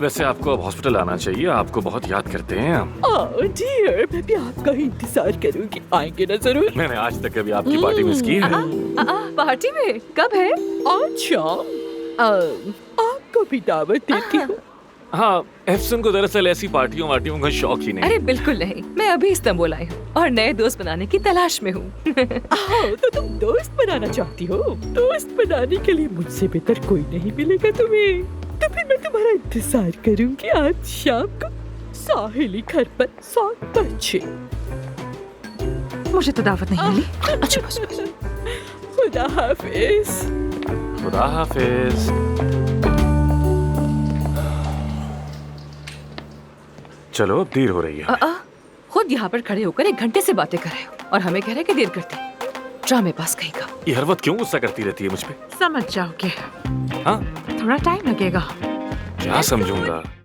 वैसे आपको अब हॉस्पिटल आना चाहिए, आपको बहुत याद करते हैं हम। ओह डियर, मैं भी आपका ही इंतजार करूंगी, आएंगे ना जरूर। मैंने आज तक कभी आपकी पार्टी मिस की है? पार्टी में कब है? आज शाम आपको भी दावत देती हूँ। हाँ, एफसन को दरअसल ऐसी पार्टियों वार्टियों का शौक ही नहीं। अरे बिल्कुल नहीं, मैं अभी इस्तांबुल आई हूँ और नए दोस्त बनाने की तलाश में हूँ। तो तुम दोस्त बनाना चाहती हो? दोस्त बनाने के लिए मुझसे बेहतर कोई नहीं मिलेगा तुम्हें। तो फिर मैं तुम्हारा इंतजार करूंगी आज शाम को साहिली घर पर 7 बजे। मुझे तो दावत नहीं मिली। अच्छा बस। खुदा हाफिज। खुदा हाफिज। चलो, अब देर हो रही है। खुद यहाँ पर खड़े होकर 1 घंटे से बातें कर रहे हो और हमें कह रहे कि देर करते हैं। ड्रामे पास कहीं का। ये हर वक्त क्यों गुस्सा करती रहती है मुझ पे? समझ जाओगे। हाँ? थोड़ा टाइम लगेगा। क्या समझूंगा?